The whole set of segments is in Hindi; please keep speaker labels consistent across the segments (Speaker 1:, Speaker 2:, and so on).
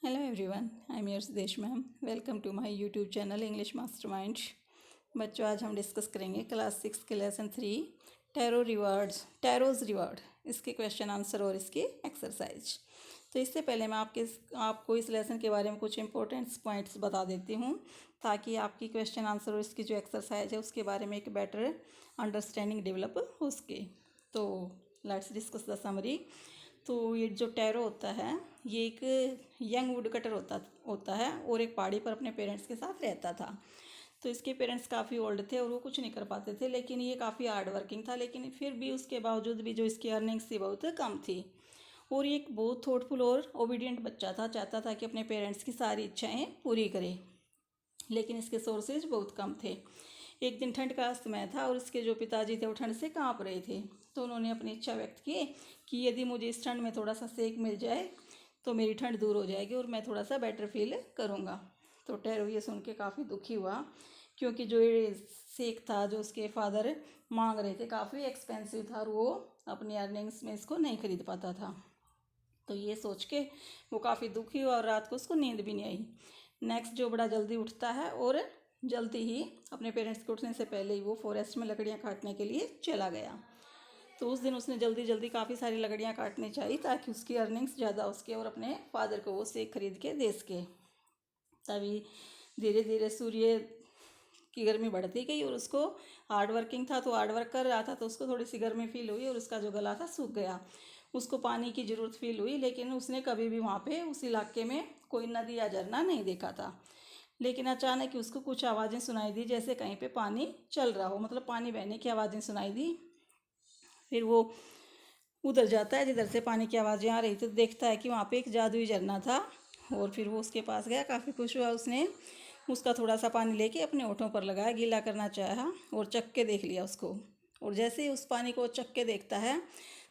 Speaker 1: Hello everyone, I am your Sudesh ma'am. Welcome to my YouTube channel English mastermind. बच्चों, आज हम डिस्कस करेंगे क्लास 6 के लेसन 3 टैरोज़ रिवार्ड, इसके क्वेश्चन आंसर और इसकी एक्सरसाइज। तो इससे पहले मैं आपको इस लेसन के बारे में कुछ इंपॉर्टेंट पॉइंट्स बता देती हूँ, ताकि आपकी क्वेश्चन आंसर और इसकी जो एक्सरसाइज है उसके बारे में एक बेटर अंडरस्टैंडिंग डेवलप हो सके। तो लेट्स डिस्कस द समरी। तो ये जो टैरो होता है, ये एक यंग वुड कटर होता है और एक पहाड़ी पर अपने पेरेंट्स के साथ रहता था। तो इसके पेरेंट्स काफ़ी ओल्ड थे और वो कुछ नहीं कर पाते थे, लेकिन ये काफ़ी हार्ड वर्किंग था। लेकिन फिर भी उसके बावजूद भी जो इसकी अर्निंग्स थी बहुत कम थी। और ये एक बहुत थॉटफुल और ओबीडियंट बच्चा था, चाहता था कि अपने पेरेंट्स की सारी इच्छाएं पूरी करे, लेकिन इसके सोर्सेज बहुत कम थे। एक दिन ठंड का समय था और इसके जो पिताजी थे वो ठंड से काँप रहे थे। तो उन्होंने अपनी इच्छा व्यक्त की कि यदि मुझे इस ठंड में थोड़ा सा सेक मिल जाए तो मेरी ठंड दूर हो जाएगी और मैं थोड़ा सा बेटर फील करूँगा। तो टैरो ये सुन के काफ़ी दुखी हुआ, क्योंकि जो ये सेक था जो उसके फादर मांग रहे थे काफ़ी एक्सपेंसिव था और वो अपनी अर्निंग्स में इसको नहीं खरीद पाता था। तो ये सोच के वो काफ़ी दुखी हुआ और रात को उसको नींद भी नहीं आई। नेक्स्ट जो बड़ा जल्दी उठता है और जल्दी ही अपने पेरेंट्स के उठने से पहले ही वो फॉरेस्ट में लकड़ियाँ काटने के लिए चला गया। तो उस दिन उसने जल्दी जल्दी काफ़ी सारी लकड़ियाँ काटनी चाहिए ताकि उसकी अर्निंग्स ज़्यादा हो सके और अपने फादर को वो सेक खरीद के दे सके। तभी धीरे धीरे सूर्य की गर्मी बढ़ती गई और उसको हार्ड वर्किंग था तो हार्ड वर्क कर रहा था, तो उसको थोड़ी सी गर्मी फील हुई और उसका जो गला था सूख गया। उसको पानी की ज़रूरत फील हुई, लेकिन उसने कभी भी वहाँ पे उस इलाके में कोई नदी या झरना नहीं देखा था। लेकिन अचानक ही उसको कुछ आवाज़ें सुनाई दी, जैसे कहीं पे पानी चल रहा हो, मतलब पानी बहने की आवाज़ें सुनाई दी। फिर वो उधर जाता है जिधर से पानी की आवाज़ें आ रही थी, तो देखता है कि वहाँ पे एक जादुई झरना था। और फिर वो उसके पास गया, काफ़ी खुश हुआ। उसने उसका थोड़ा सा पानी लेके अपने होठों पर लगाया, गीला करना चाहा और चख के देख लिया उसको। और जैसे ही उस पानी को चख के देखता है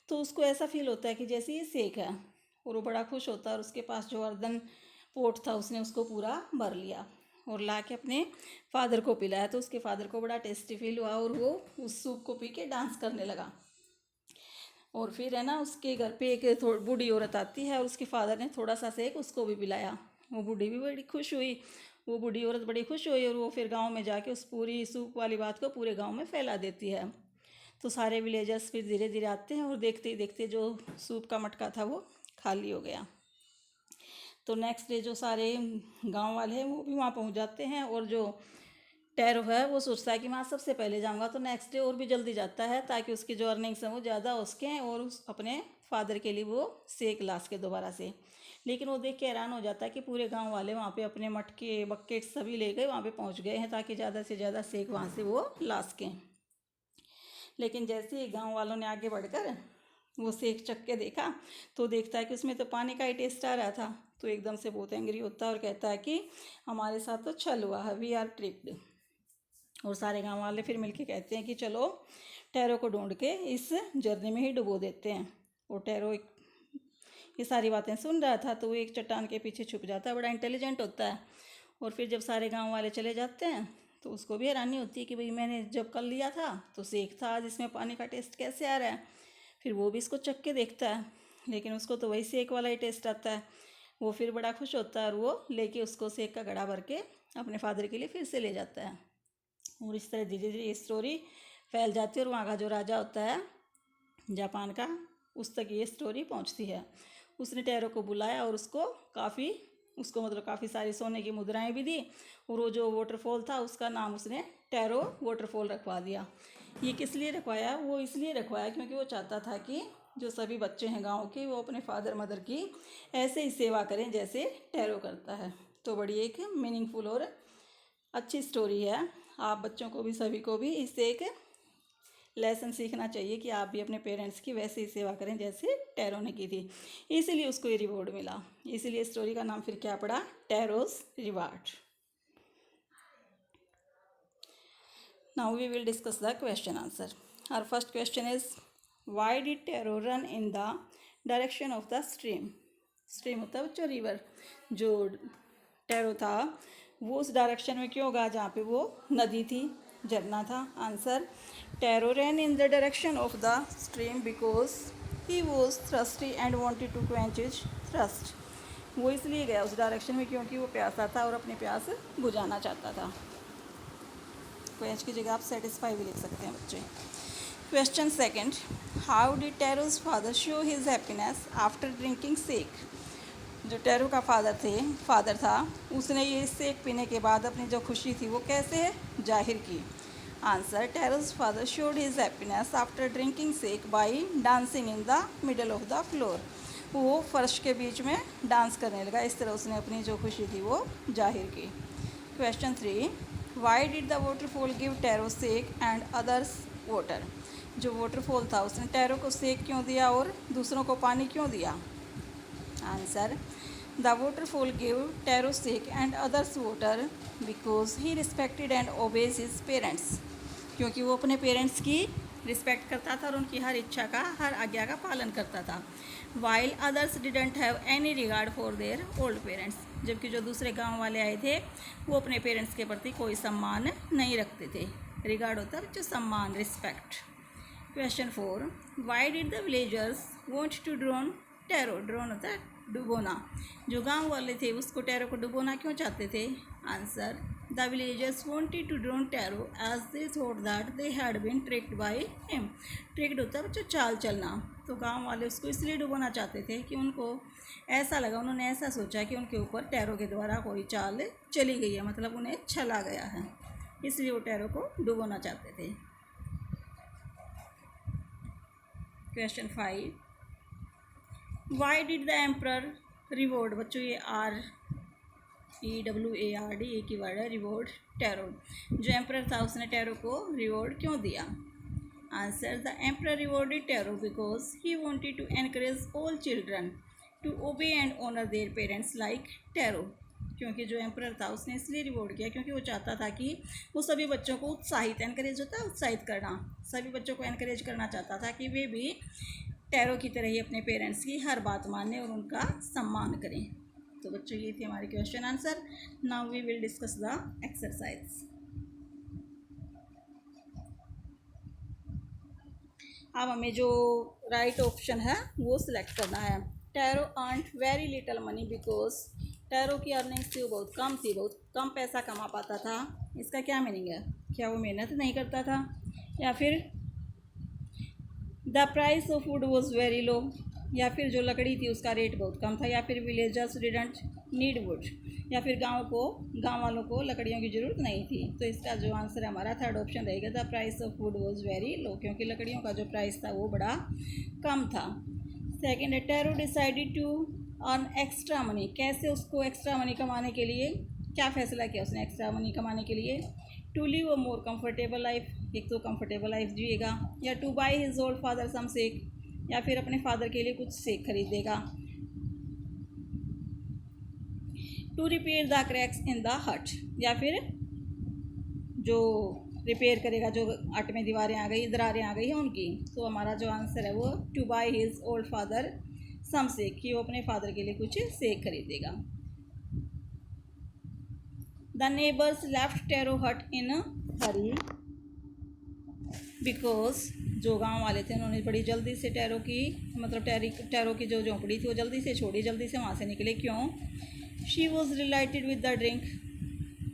Speaker 1: तो उसको ऐसा फील होता है कि जैसे ये सेक है, और वो बड़ा खुश होता है। और उसके पास जो अर्दन पोट था उसने उसको पूरा भर लिया और ला के अपने फादर को पिलाया। तो उसके फादर को बड़ा टेस्टी फील हुआ और वो उस सूप को पी के डांस करने लगा। और फिर है ना, उसके घर पे एक बूढ़ी औरत आती है और उसके फादर ने थोड़ा सा सेक उसको भी पिलाया। वो बूढ़ी भी बड़ी खुश हुई, वो बूढ़ी औरत बड़ी खुश हुई और वो फिर गांव में जाके उस पूरी सूप वाली बात को पूरे गांव में फैला देती है। तो सारे विलेजर्स फिर धीरे धीरे आते हैं और देखते ही देखते जो सूप का मटका था वो खाली हो गया। तो नेक्स्ट डे जो सारे गांव वाले हैं वो भी वहाँ पहुँच जाते हैं, और जो टैरो है वो सोचता है कि मैं सबसे पहले जाऊंगा। तो नेक्स्ट डे और भी जल्दी जाता है ताकि उसकी जो अर्निंग्स हैं वो ज़्यादा हो सकें और उस अपने फादर के लिए वो सेक ला सके दोबारा से। लेकिन वो देख के हैरान हो जाता है कि पूरे गांव वाले वहाँ पे अपने मटके बकेट सभी ले गए, वहाँ पे पहुँच गए हैं ताकि ज़्यादा से ज़्यादा सेक वहाँ से वो ला सकें। लेकिन जैसे ही गाँव वालों ने आगे बढ़कर वो सेक चख के देखा तो देखता है कि उसमें तो पानी का ही टेस्ट आ रहा था। तो एकदम से बहुत एंग्री होता है और कहता है कि हमारे साथ तो छल हुआ है, वी आर ट्रिक्ड। और सारे गांव वाले फिर मिलके कहते हैं कि चलो टैरो को ढूंढ के इस झरने में ही डुबो देते हैं। और टैरो ये सारी बातें सुन रहा था, तो वो एक चट्टान के पीछे छुप जाता है, बड़ा इंटेलिजेंट होता है। और फिर जब सारे गांव वाले चले जाते हैं तो उसको भी हैरानी होती है कि भाई मैंने जब कल लिया था तो सेक था, आज इसमें पानी का टेस्ट कैसे आ रहा है। फिर वो भी इसको चख के देखता है, लेकिन उसको तो वही सेक वाला ही टेस्ट आता है। वो फिर बड़ा खुश होता है और वो लेके उसको सेक का घड़ा भर के अपने फादर के लिए फिर से ले जाता है। और इस तरह धीरे धीरे ये स्टोरी फैल जाती है और वहाँ का जो राजा होता है जापान का, उस तक ये स्टोरी पहुँचती है। उसने टैरो को बुलाया और उसको मतलब काफ़ी सारी सोने की मुद्राएं भी दी। और वो जो वाटरफॉल था उसका नाम उसने टैरो वाटरफॉल रखवा दिया। ये किस लिए रखवाया? वो इसलिए रखवाया क्योंकि वो चाहता था कि जो सभी बच्चे हैं गांव के वो अपने फादर मदर की ऐसे ही सेवा करें जैसे टैरो करता है। तो बड़ी एक मीनिंगफुल और अच्छी स्टोरी है। आप बच्चों को भी सभी को भी इससे एक लेसन सीखना चाहिए कि आप भी अपने पेरेंट्स की वैसे ही सेवा करें जैसे टैरो ने की थी, इसीलिए उसको ये रिवॉर्ड मिला। इसीलिए स्टोरी का नाम फिर क्या पड़ा? Taro's reward. Now we will discuss the question answer. Our first question is, why did Taro run in the direction of the stream? Stream होता है बच्चों रिवर। जो टैरो था वो उस डायरेक्शन में क्यों गया जहाँ पे वो नदी थी, झरना था? Answer, tarot ran in the direction of the stream because he was thirsty and wanted to quench his thirst. वो इसलिए गया उस डायरेक्शन में क्योंकि वो प्यासा था और अपनी प्यास बुझाना चाहता था। क्वेश्चन की जगह आप सेटिस्फाई भी लिख सकते हैं बच्चे। Question second, how did Taro's father show his happiness after drinking sake. जो टैरो का फादर था उसने ये सेक पीने के बाद अपनी जो खुशी थी वो कैसे जाहिर की। Answer, Taro's father showed his happiness after drinking sake by dancing in the middle of the floor. वो फर्श के बीच में डांस करने लगा, इस तरह उसने अपनी जो खुशी थी वो जाहिर की। Question 3, why did the waterfall give Taro sake and others water. जो वाटरफॉल था उसने टैरो को सेक क्यों दिया और दूसरों को पानी क्यों दिया। Answer, the waterfall give Taro sake and others water because he respected and obeys his parents. क्योंकि वो अपने पेरेंट्स की रिस्पेक्ट करता था और उनकी हर इच्छा का, हर आज्ञा का पालन करता था। While others didn't have any regard for their old parents. जबकि जो दूसरे गांव वाले आए थे वो अपने पेरेंट्स के प्रति कोई सम्मान नहीं रखते थे। रिगार्ड होता है जो सम्मान, respect. Question 4, why did the villagers want to drown Taro. Drown होता है डुबोना। जो गांव वाले थे उसको टैरो को डुबोना क्यों चाहते थे। Answer, the villagers wanted to drown Taro as they thought that they had been tricked by him. Tricked होता है बच्चों चाल चलना। तो गांव वाले उसको इसलिए डुबोना चाहते थे कि उनको ऐसा लगा, उन्होंने ऐसा सोचा कि उनके ऊपर टैरो के द्वारा कोई चाल चली गई है, मतलब उन्हें छला गया है, इसलिए वो टैरो को डुबोना चाहते थे। Question 5, why did the emperor reward. बच्चों ये REWARD एक ही वर्ड है, रिवॉर्ड टैरो। जो एम्परर था उसने टैरो को रिवॉर्ड क्यों दिया। Answer, the emperor rewarded Taro because he wanted to encourage all children to obey and honour their parents like Taro. क्योंकि जो एम्परर था उसने इसलिए रिवॉर्ड किया क्योंकि वो चाहता था कि वो सभी बच्चों को उत्साहित, एनकरेज होता है उत्साहित करना, सभी बच्चों को एनकरेज करना चाहता था कि वे भी टैरो की तरह ही अपने पेरेंट्स की हर बात मानें और उनका सम्मान करें। तो बच्चों ये थे हमारे question answer. Now we will discuss the exercise. अब हमें जो राइट ऑप्शन है वो सिलेक्ट करना है। Tarot earn very little money because tarot की अर्निंग्स थी वो बहुत कम थी, बहुत कम पैसा कमा पाता था। इसका क्या मीनिंग है, क्या वो मेहनत नहीं करता था, या फिर the price of would was very low, या फिर जो लकड़ी थी उसका रेट बहुत कम था, या फिर विलेजर्स डिडंट नीड वुड, या फिर गांव वालों को लकड़ियों की ज़रूरत नहीं थी। तो इसका जो आंसर है हमारा थर्ड ऑप्शन रहेगा, the price of would was very low, क्योंकि लकड़ियों का जो प्राइस था वो बड़ा कम था। सेकेंड है, Taro decided to earn extra money. कैसे उसको एक्स्ट्रा मनी कमाने के लिए क्या फ़ैसला किया उसने एक्स्ट्रा मनी कमाने के लिए। To live a more comfortable life, एक तो कंफर्टेबल लाइफ जिएगा, या to buy his old father some sake, या फिर अपने फादर के लिए कुछ सेक खरीदेगा। To repair the cracks in the hut, या फिर जो रिपेयर करेगा जो हट में दीवारें आ गई, दरारें आ गई हैं उनकी। तो हमारा जो आंसर है वो to buy his old father some sake, कि वो अपने फादर के लिए कुछ सेक खरीदेगा। द नेबर्स लेफ्ट टैरो हट इन हरी बिकॉज जो गांव वाले थे उन्होंने बड़ी जल्दी से टैरो की जो झोंपड़ी थी वो जल्दी से छोड़ी, जल्दी से वहाँ से निकले। क्यों। She was related with the drink,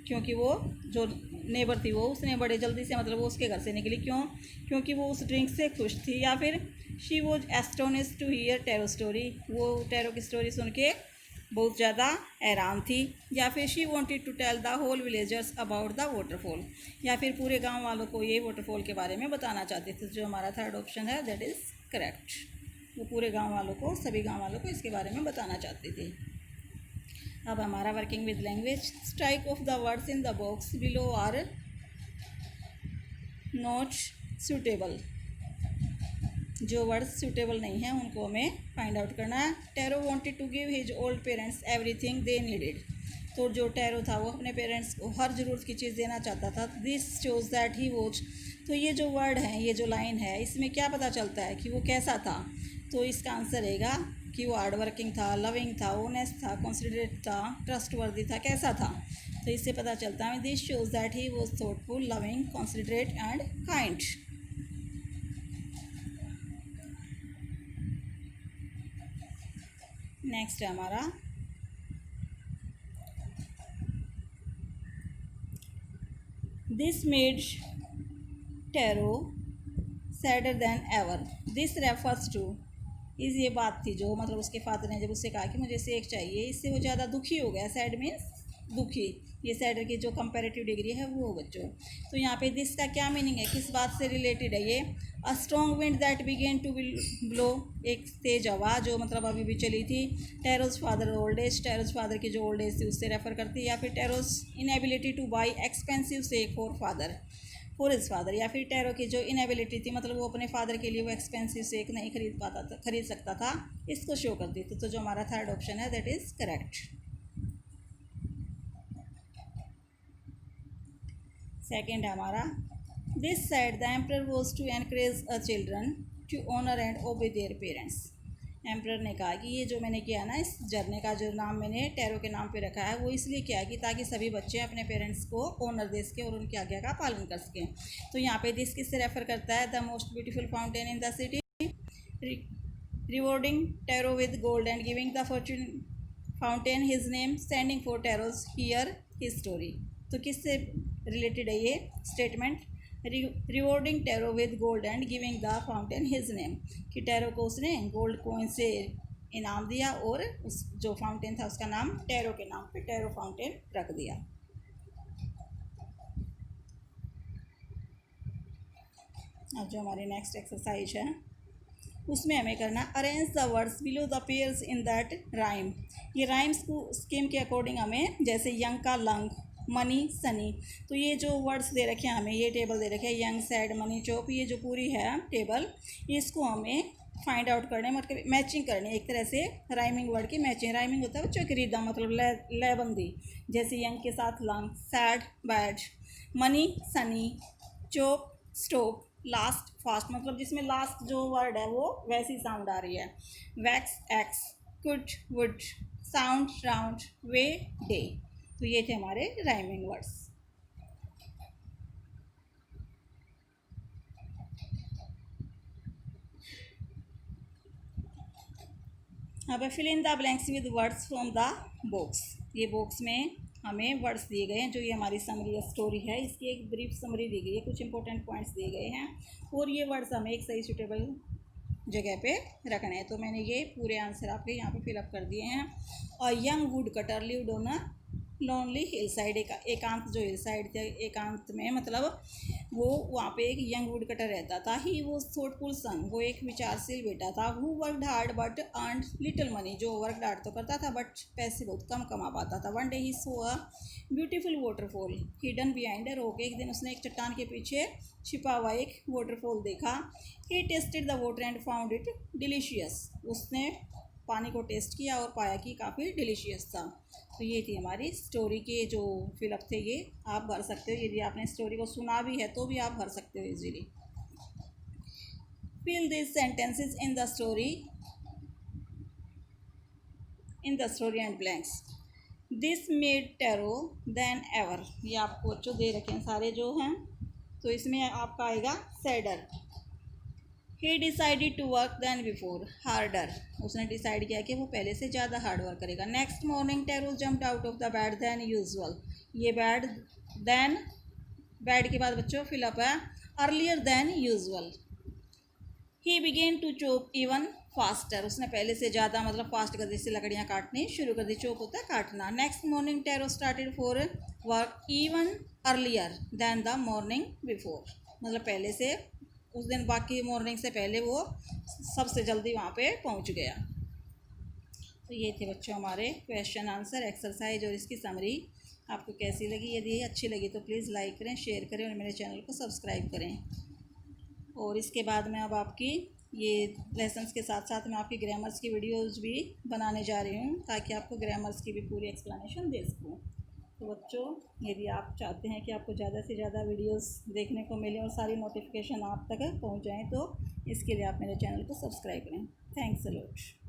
Speaker 1: क्योंकि वो जो नेबर थी वो उसने बड़े जल्दी से वो उसके घर से निकली। क्यों, क्योंकि वो उस ड्रिंक से खुश थी। या फिर she was astonished to hear Taro story, वो टैरो की स्टोरी सुन के बहुत ज़्यादा हैरान थी। या फिर she wanted to tell the whole villagers about the waterfall, या फिर पूरे गांव वालों को ये वाटरफॉल के बारे में बताना चाहती थी। जो हमारा थर्ड ऑप्शन है दैट इज़ करेक्ट, वो पूरे गांव वालों को, सभी गांव वालों को इसके बारे में बताना चाहती थी। अब हमारा working with language. Strike off the words in the box below are not suitable. जो वर्ड्स सूटेबल नहीं हैं उनको हमें फाइंड आउट करना है। Taro wanted to give his old parents everything they needed. तो जो टैरो था वो अपने पेरेंट्स को हर ज़रूरत की चीज़ देना चाहता था। This shows that he was. तो ये जो वर्ड है, ये जो लाइन है, इसमें क्या पता चलता है कि वो कैसा था। तो इसका आंसर रहेगा कि वो हार्ड वर्किंग था, लविंग था, ऑनेस्ट था, कॉन्सिडरेट था, ट्रस्टवर्दी था, कैसा था। तो इससे पता चलता है this shows that he was thoughtful, loving, considerate and kind. Next है हमारा this made Taro sadder than ever. This refers to इस ये बात थी जो मतलब उसके फादर ने जब उससे कहा कि मुझे सेक चाहिए, इससे वो ज़्यादा दुखी हो गया। सैड मीन्स दुखी, ये सैडर की जो कंपैरेटिव डिग्री है वो बच्चों। तो यहाँ पे दिस का क्या मीनिंग है, किस बात से रिलेटेड है ये। A strong wind that began to blow, एक तेज हवा जो मतलब अभी भी चली थी। Taro's father old age, Taro's father की जो ओल्ड एज थी उससे रेफर करती है। या फिर Taro's inability to buy expensive sake for father for his father, या फिर टैरो की जो इनएबिलिटी थी मतलब वो अपने फादर के लिए वो एक्सपेंसिव सेक नहीं खरीद सकता था, इसको शो करती थी। तो जो हमारा थर्ड ऑप्शन है दैट इज़ करेक्ट। सेकेंड है हमारा, this side the emperor was to encourage a children to honour and obey their parents. Emperor ने कहा कि ये जो मैंने किया ना, इस झरने का जो नाम मैंने टैरो के नाम पे रखा है वो इसलिए किया कि ताकि सभी बच्चे अपने पेरेंट्स को ऑनर दे सकें और उनकी आज्ञा का पालन कर सकें। तो यहाँ पे दिस किससे रेफर करता है, the most beautiful fountain in the city, rewarding tarot with gold and giving the Fortune fountain his name, standing for Taro's here his story. तो किससे रिलेटेड है ये statement, rewarding tarot with gold and giving the fountain his name, कि टैरो को उसने गोल्ड कॉइन से इनाम दिया और उस जो फाउंटेन था उसका नाम टैरो के नाम पे टैरो फाउंटेन रख दिया। अब जो हमारी नेक्स्ट एक्सरसाइज है उसमें हमें करना arrange the words below the pairs in that rhyme. ये राइम्स को स्कीम के अकॉर्डिंग हमें, जैसे यंग का लंग, मनी सनी, तो ये जो वर्ड्स दे रखे हैं हमें, ये टेबल दे रखे हैं यंग सैड मनी चौप, ये जो पूरी है टेबल, इसको हमें फाइंड आउट करने मतलब मैचिंग करनी, एक तरह से राइमिंग वर्ड की मैचिंग। राइमिंग होता है बच्चों की रिदम मतलब लयबंदी, जैसे यंग के साथ lung, sad bad, money Sunny, चौप स्टॉप, लास्ट फास्ट, मतलब जिसमें लास्ट जो वर्ड है वो वैसी साउंड आ रही है। Wax axe, could wood, sound round, way day. तो ये थे हमारे राइमिंग वर्ड्स। अब fill in the blanks with words from the box. ये बॉक्स में हमें वर्ड्स दिए गए हैं, जो ये हमारी समरी स्टोरी है इसकी एक ब्रीफ समरी दी गई है, कुछ इंपॉर्टेंट पॉइंट्स दिए गए हैं और ये वर्ड्स हमें एक सही सूटेबल जगह पे रखना है। तो मैंने ये पूरे आंसर आपके यहाँ पे फिलअप कर दिए हैं। और young would cutter lived on a lonely hill side, एकांत जो हिल साइड थे, एकांत में मतलब वो वहाँ पे एक यंग वुड कटर रहता था। ही वो थॉटफुल सन, वो एक विचारशील बेटा था। Who worked hard but earned little money, जो वर्क हार्ड तो करता था बट पैसे बहुत कम कमा पाता था। One day he so a beautiful waterfall hidden behind a rock, एक दिन उसने एक चट्टान के पीछे छिपा हुआ एक वाटरफॉल देखा। He tested the water and found it delicious, उसने पानी को टेस्ट किया और पाया कि काफ़ी डिलीशियस था। तो ये थी हमारी स्टोरी के जो फिलअप थे, ये आप भर सकते हो। यदि आपने स्टोरी को सुना भी है तो भी आप भर सकते हो easily. Fill this sentences in the story and blanks. This made Taro then ever, ये आपको जो दे रखे हैं सारे जो हैं, तो इसमें आपका आएगा sadder. He decided to work than before harder, उसने डिसाइड किया कि वो पहले से ज़्यादा हार्ड वर्क करेगा। Next morning Taro jumped out of the bed than usual, ये बेड के बाद बच्चों फिलअप है earlier than usual. He began to chop even faster, उसने पहले से ज़्यादा मतलब फास्ट गति से लकड़ियाँ काटनी शुरू कर दी। चॉप होता है काटना। Next morning Taro started for work even earlier than the morning before, मतलब पहले से उस दिन बाकी मॉर्निंग से पहले वो सबसे जल्दी वहाँ पे पहुँच गया। तो ये थे बच्चों हमारे क्वेश्चन आंसर एक्सरसाइज और इसकी समरी। आपको कैसी लगी, यदि अच्छी लगी तो प्लीज़ लाइक करें, शेयर करें और मेरे चैनल को सब्सक्राइब करें। और इसके बाद मैं अब आपकी ये लेसन्स के साथ साथ मैं आपकी ग्रामर्स की वीडियोज़ भी बनाने जा रही हूँ, ताकि आपको ग्रामर्स की भी पूरी एक्सप्लेनेशन दे सकूँ। तो बच्चों, यदि आप चाहते हैं कि आपको ज़्यादा से ज़्यादा वीडियोस देखने को मिले और सारी नोटिफिकेशन आप तक पहुंच जाएं, तो इसके लिए आप मेरे चैनल को सब्सक्राइब करें। Thanks a lot.